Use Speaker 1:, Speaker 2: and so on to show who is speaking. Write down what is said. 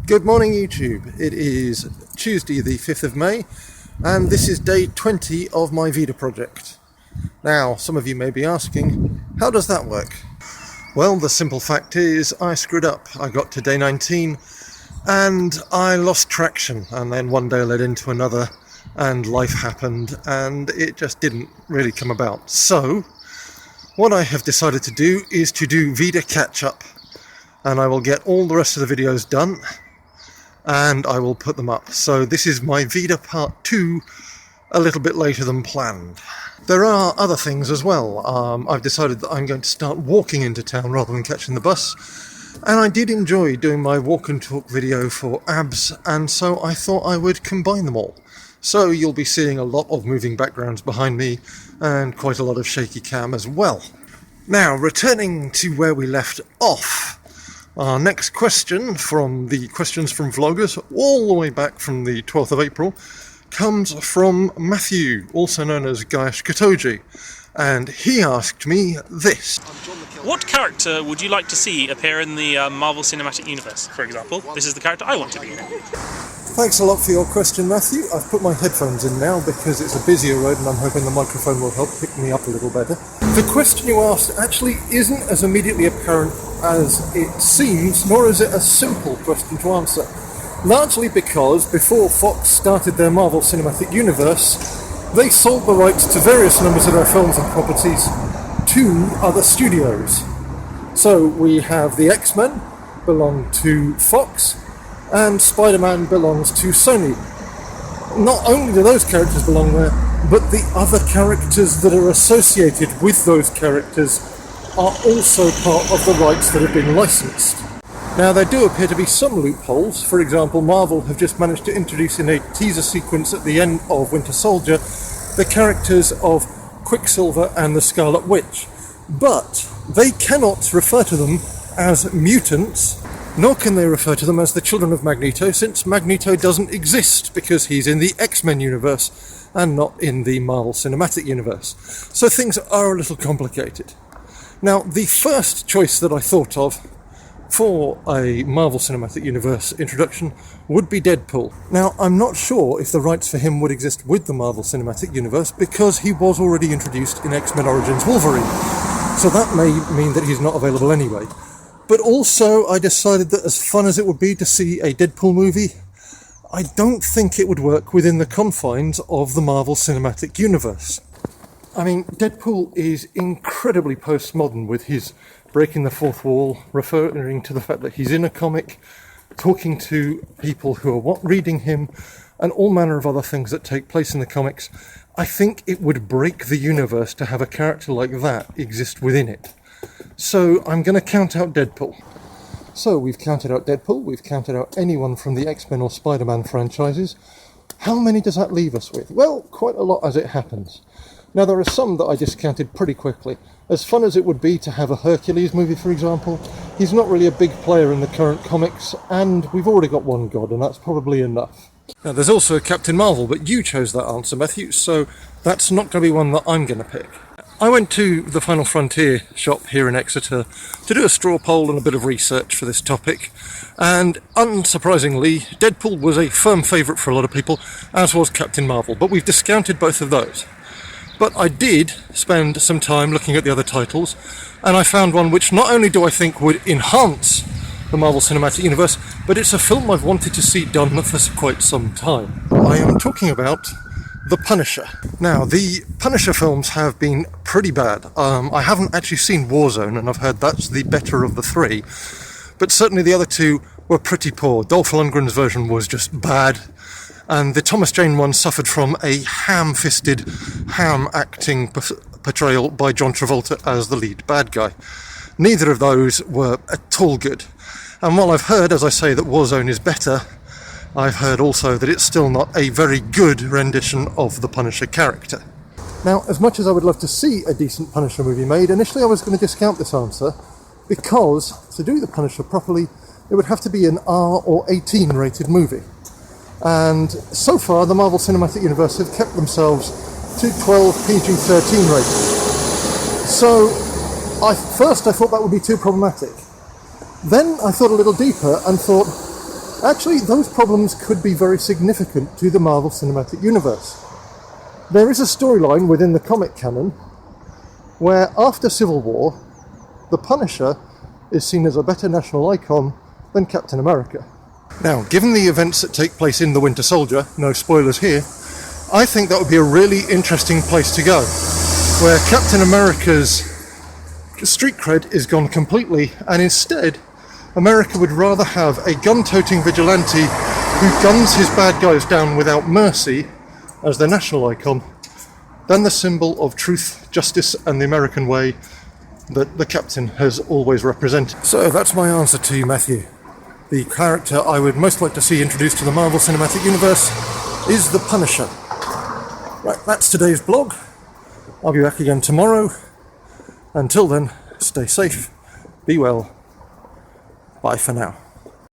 Speaker 1: Good morning YouTube, it is Tuesday the 5th of May and this is day 20 of my VEDA project. Now some of you may be asking, how does that work? Well, the simple fact is I screwed up. I got to day 19 and I lost traction, and then one day led into another and life happened and it just didn't really come about. So what I have decided to do is to do VEDA catch up, and I will get all the rest of the videos done and I will put them up. So this is my VEDA part 2, a little bit later than planned. There are other things as well. I've decided that I'm going to start walking into town rather than catching the bus, and I did enjoy doing my walk and talk video for abs, and so I thought I would combine them all. So you'll be seeing a lot of moving backgrounds behind me and quite a lot of shaky cam as well. Now, returning to where we left off, our next question from the questions from vloggers all the way back from the 12th of April comes from Matthew, also known as GaiashKetoji, and he asked me this.
Speaker 2: What character would you like to see appear in the Marvel Cinematic Universe, for example? This is the character I want to be in.
Speaker 1: Thanks a lot for your question, Matthew. I've put my headphones in now because it's a busier road and I'm hoping the microphone will help pick me up a little better. The question you asked actually isn't as immediately apparent as it seems, nor is it a simple question to answer. Largely because before Fox started their Marvel Cinematic Universe, they sold the rights to various numbers of their films and properties to other studios. So we have the X-Men belong to Fox, and Spider-Man belongs to Sony. Not only do those characters belong there, but the other characters that are associated with those characters are also part of the rights that have been licensed. Now, there do appear to be some loopholes. For example, Marvel have just managed to introduce in a teaser sequence at the end of Winter Soldier the characters of Quicksilver and the Scarlet Witch, but they cannot refer to them as mutants, nor can they refer to them as the children of Magneto, since Magneto doesn't exist because he's in the X-Men universe and not in the Marvel Cinematic Universe. So things are a little complicated. Now, the first choice that I thought of for a Marvel Cinematic Universe introduction would be Deadpool. Now, I'm not sure if the rights for him would exist with the Marvel Cinematic Universe because he was already introduced in X-Men Origins Wolverine, so that may mean that he's not available anyway. But also, I decided that as fun as it would be to see a Deadpool movie, I don't think it would work within the confines of the Marvel Cinematic Universe. I mean, Deadpool is incredibly postmodern with his breaking the fourth wall, referring to the fact that he's in a comic, talking to people who are reading him, and all manner of other things that take place in the comics. I think it would break the universe to have a character like that exist within it. So I'm going to count out Deadpool. So we've counted out Deadpool, we've counted out anyone from the X-Men or Spider-Man franchises. How many does that leave us with? Well, quite a lot as it happens. Now, there are some that I discounted pretty quickly. As fun as it would be to have a Hercules movie, for example, he's not really a big player in the current comics, and we've already got one god, and that's probably enough. Now, there's also a Captain Marvel, but you chose that answer, Matthew, so that's not going to be one that I'm going to pick. I went to the Final Frontier shop here in Exeter to do a straw poll and a bit of research for this topic, and unsurprisingly, Deadpool was a firm favourite for a lot of people, as was Captain Marvel, but we've discounted both of those. But I did spend some time looking at the other titles, and I found one which not only do I think would enhance the Marvel Cinematic Universe, but it's a film I've wanted to see done for quite some time. I am talking about The Punisher. Now, the Punisher films have been pretty bad. I haven't actually seen Warzone, and I've heard that's the better of the three, but certainly the other two were pretty poor. Dolph Lundgren's version was just bad, and the Thomas Jane one suffered from a ham-fisted, ham-acting portrayal by John Travolta as the lead bad guy. Neither of those were at all good. And while I've heard, as I say, that Warzone is better, I've heard also that it's still not a very good rendition of the Punisher character. Now, as much as I would love to see a decent Punisher movie made, initially I was going to discount this answer because to do the Punisher properly, it would have to be an R or 18 rated movie. And so far, the Marvel Cinematic Universe have kept themselves to 12 PG-13 rating. So, first I thought that would be too problematic. Then I thought a little deeper and thought, Actually, those problems could be very significant to the Marvel Cinematic Universe. There is a storyline within the comic canon where, after Civil War, the Punisher is seen as a better national icon than Captain America. Now, given the events that take place in The Winter Soldier, no spoilers here, I think that would be a really interesting place to go, where Captain America's street cred is gone completely, and instead America would rather have a gun-toting vigilante who guns his bad guys down without mercy as their national icon than the symbol of truth, justice and the American way that the Captain has always represented. So that's my answer to you, Matthew. The character I would most like to see introduced to the Marvel Cinematic Universe is the Punisher. Right, that's today's blog. I'll be back again tomorrow. Until then, stay safe, be well, bye for now.